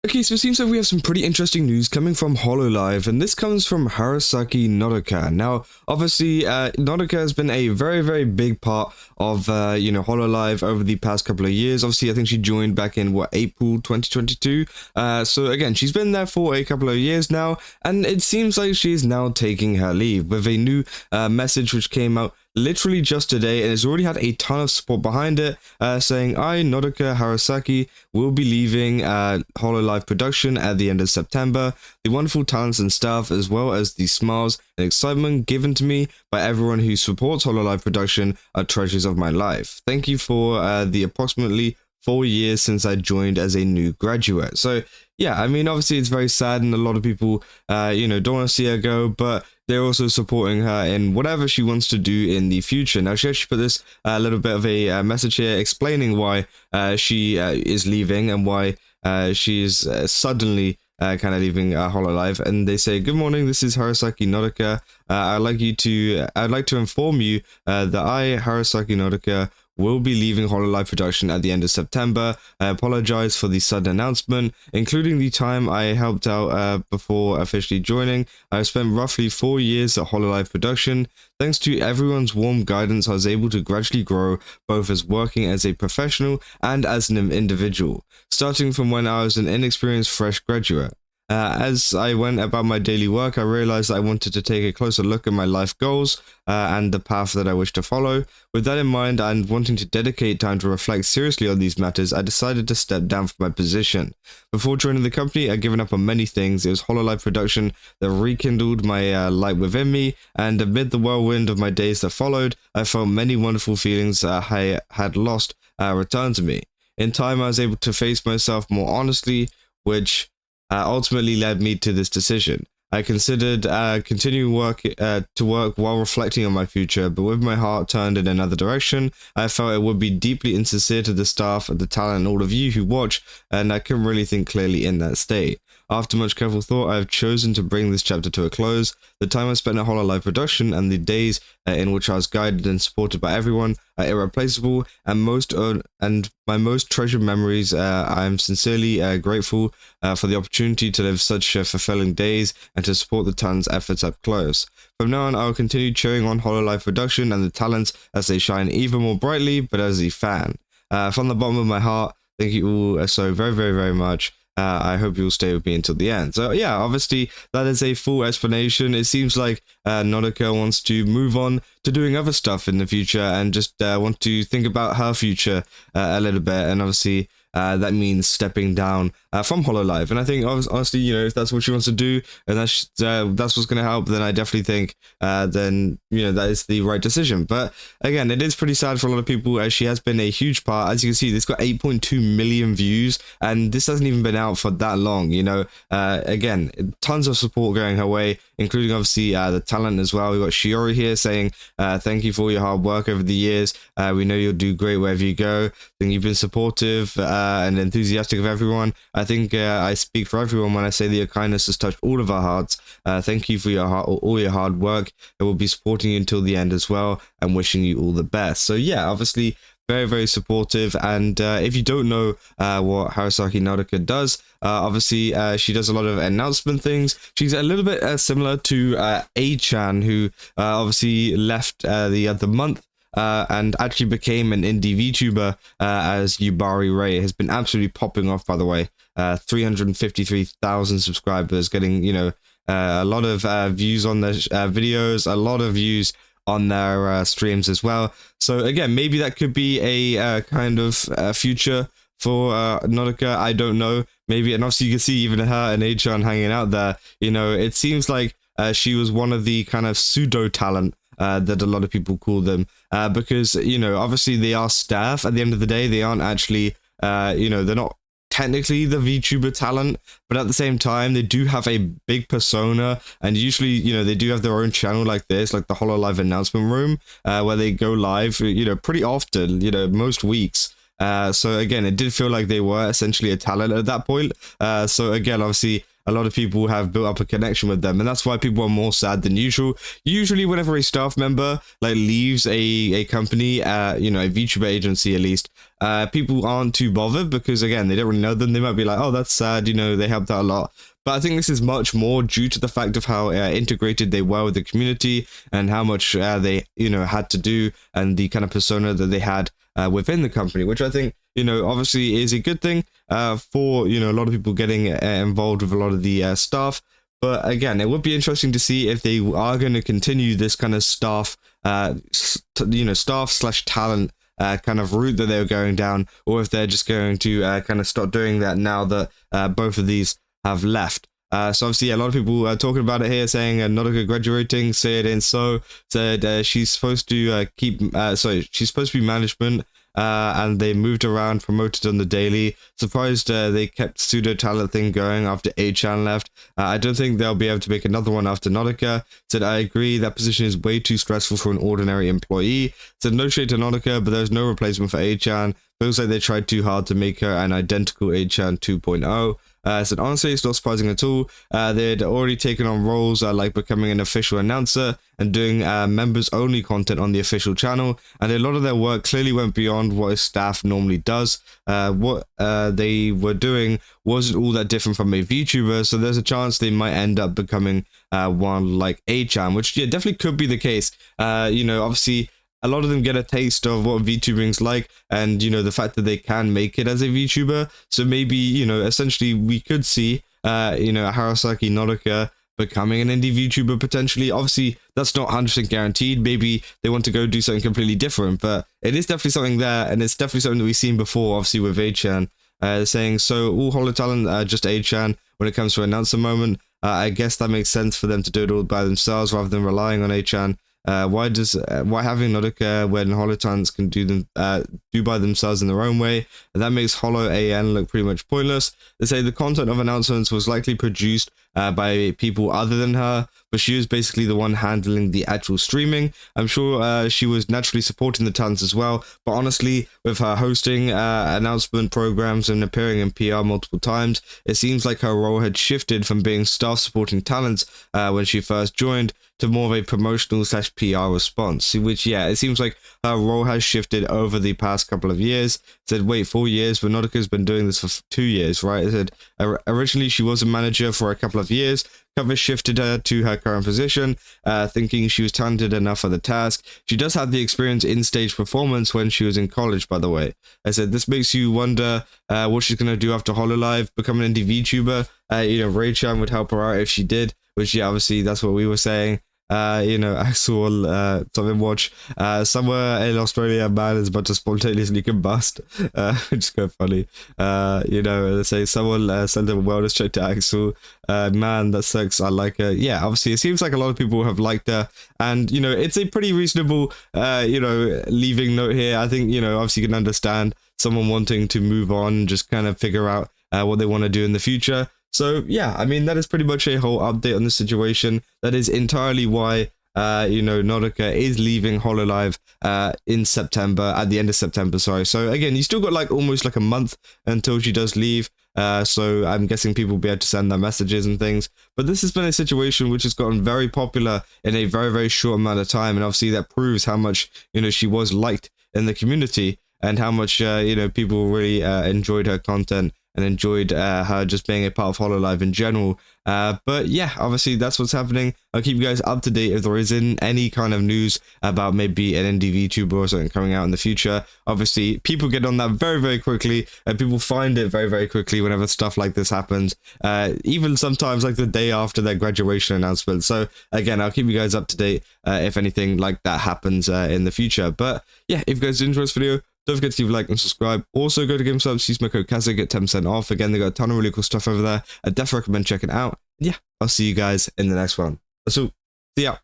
Okay, so it seems like we have some pretty interesting news coming from Hololive, and this comes from Harusaki Nodoka. Now, obviously, Nodoka has been a very, very big part of, Hololive over the past couple of years. Obviously, I think she joined back in, April 2022? So again, she's been there for a couple of years now, and it seems like she's now taking her leave with a new message which came out literally just today, and it's already had a ton of support behind it, saying, I, Nodoka Harusaki, will be leaving Hololive production at the end of September. The wonderful talents and staff, as well as the smiles and excitement given to me by everyone who supports Hololive production, are treasures of my life. Thank you for the approximately 4 years since I joined as a new graduate. So yeah, I mean, obviously it's very sad, and a lot of people, don't want to see her go, but they're also supporting her in whatever she wants to do in the future. Now, she actually put this little bit of a message here explaining why she is leaving and why she is suddenly kind of leaving Hololive. And they say, "Good morning. This is Harusaki Nodoka. I'd like to inform you that I, Harusaki Nodoka, will be leaving Hololive production at the end of September. I apologize for the sudden announcement, including the time I helped out before officially joining. I've spent roughly 4 years at Hololive production. Thanks to everyone's warm guidance, I was able to gradually grow, both as working as a professional and as an individual, starting from when I was an inexperienced fresh graduate. As I went about my daily work, I realized that I wanted to take a closer look at my life goals and the path that I wish to follow. With that in mind, and wanting to dedicate time to reflect seriously on these matters, I decided to step down from my position. Before joining the company, I'd given up on many things. It was Hololive production that rekindled my light within me, and amid the whirlwind of my days that followed, I felt many wonderful feelings I had lost return to me. In time, I was able to face myself more honestly, which ultimately led me to this decision. I considered continuing to work while reflecting on my future, but with my heart turned in another direction, I felt it would be deeply insincere to the staff, the talent, and all of you who watch, and I couldn't really think clearly in that state. After much careful thought, I have chosen to bring this chapter to a close. The time I spent at Hololive production and the days in which I was guided and supported by everyone are irreplaceable, and my most treasured memories. I am sincerely grateful for the opportunity to live such fulfilling days and to support the talent's efforts up close. From now on, I will continue cheering on Hololive production and the talents as they shine even more brightly, but as a fan. From the bottom of my heart, thank you all so very, very, very much. I hope you'll stay with me until the end. So yeah, obviously that is a full explanation. It seems like Nodoka wants to move on to doing other stuff in the future and just want to think about her future a little bit. And obviously that means stepping down from Hololive. And I think honestly, if that's what she wants to do and that's what's going to help, then I definitely think then that is the right decision. But again, it is pretty sad for a lot of people, as she has been a huge part. As you can see, this got 8.2 million views, and this hasn't even been out for that long. Again, tons of support going her way, including obviously the talent as well. We've got Shiori here saying thank you for all your hard work over the years. We know you'll do great wherever you go. I think you've been supportive and enthusiastic of everyone. I think I speak for everyone when I say that your kindness has touched all of our hearts. Thank you for all your hard work. I will be supporting you until the end as well, and wishing you all the best. So yeah, obviously very, very supportive. And if you don't know what Harusaki Nodoka does, obviously she does a lot of announcement things. She's a little bit similar to A-chan, who obviously left the other month and actually became an indie VTuber as Yubari Rei. Has been absolutely popping off, by the way. 353,000 subscribers, getting a lot of views on their videos, a lot of views on their streams as well. So again, maybe that could be a kind of future for Nodoka. I don't know. Maybe, and obviously you can see even her and Achan hanging out there. It seems like she was one of the kind of pseudo talent that a lot of people call them, because obviously they are staff. At the end of the day, they aren't actually they're not technically the VTuber talent, but at the same time they do have a big persona, and usually they do have their own channel like this, like the Hololive announcement room, where they go live pretty often, most weeks. So again, it did feel like they were essentially a talent at that point. So again, obviously a lot of people have built up a connection with them, and that's why people are more sad than usual. Usually whenever a staff member like leaves a company, you know, a VTuber agency at least, people aren't too bothered because again, they don't really know them. They might be like, oh, that's sad, you know, they helped out a lot. But I think this is much more due to the fact of how integrated they were with the community and how much they, you know, had to do, and the kind of persona that they had within the company, which I think, you know, obviously is a good thing for, you know, a lot of people getting involved with a lot of the staff. But again, it would be interesting to see if they are going to continue this kind of staff, you know, staff/talent kind of route that they're going down, or if they're just going to kind of stop doing that now that both of these have left. So obviously, yeah, a lot of people are talking about it here, saying Nodoka graduating, said she's supposed to she's supposed to be management, and they moved around, promoted on the daily. Surprised they kept pseudo talent thing going after A-chan left. I don't think they'll be able to make another one after Nodoka. Said, I agree, that position is way too stressful for an ordinary employee. Said, no shade to Nodoka, but there's no replacement for A-chan. Feels like they tried too hard to make her an identical A-chan 2.0. Said, honestly, it's not surprising at all. They had already taken on roles like becoming an official announcer and doing members-only content on the official channel, and a lot of their work clearly went beyond what a staff normally does. What they were doing wasn't all that different from a VTuber, so there's a chance they might end up becoming one like A-chan, which yeah, definitely could be the case. You know, obviously, a lot of them get a taste of what VTubering's like, and, you know, the fact that they can make it as a VTuber. So maybe, you know, essentially we could see, you know, Harusaki Nodoka becoming an indie VTuber potentially. Obviously, that's not 100% guaranteed. Maybe they want to go do something completely different, but it is definitely something there, and it's definitely something that we've seen before, obviously, with A-chan, saying, so all holo talent, just A-chan when it comes to announcer moment. I guess that makes sense for them to do it all by themselves rather than relying on A-chan. Why having Nodoka when holotans can do by themselves in their own way? And that makes holoAN look pretty much pointless. They say the content of announcements was likely produced by people other than her, but she was basically the one handling the actual streaming. I'm sure she was naturally supporting the talents as well, but honestly, with her hosting announcement programs and appearing in PR multiple times, it seems like her role had shifted from being staff supporting talents when she first joined to more of a promotional / PR response, which, yeah, it seems like her role has shifted over the past couple of years. It said, wait, 4 years, but Nodoka's been doing this for 2 years, right? It said, originally she was a manager for a couple of years. Cover shifted her to her current position, thinking she was talented enough for the task. She does have the experience in stage performance when she was in college, by the way. I said, this makes you wonder what she's going to do after Hololive, become an indie VTuber. You know, Rei-chan would help her out if she did, which, yeah, obviously that's what we were saying. You know, I saw something watch somewhere in Australia, a man is about to spontaneously combust, which is quite funny. You know, they say someone sent a wellness check to Axel. Man, that sucks. I like her. Yeah, obviously, it seems like a lot of people have liked her, and, you know, it's a pretty reasonable, you know, leaving note here. I think, you know, obviously you can understand someone wanting to move on and just kind of figure out what they want to do in the future. So yeah, I mean, that is pretty much a whole update on the situation. That is entirely why, you know, Nodoka is leaving Hololive in September, at the end of September, sorry. So again, you still got like almost like a month until she does leave. So I'm guessing people will be able to send their messages and things. But this has been a situation which has gotten very popular in a very, very short amount of time. And obviously that proves how much, you know, she was liked in the community and how much, you know, people really enjoyed her content and enjoyed her just being a part of Hololive in general. But yeah, obviously that's what's happening. I'll keep you guys up to date if there is any kind of news about maybe an indie VTuber or something coming out in the future. Obviously, people get on that very, very quickly, and people find it very, very quickly whenever stuff like this happens. Even sometimes like the day after their graduation announcement. So again, I'll keep you guys up to date if anything like that happens in the future. But yeah, if you guys enjoyed this video, don't forget to leave a like and subscribe. Also, go to GameStop, use my code KAZA, get 10% off. Again, they got a ton of really cool stuff over there. I definitely recommend checking it out. Yeah, I'll see you guys in the next one. So, see ya.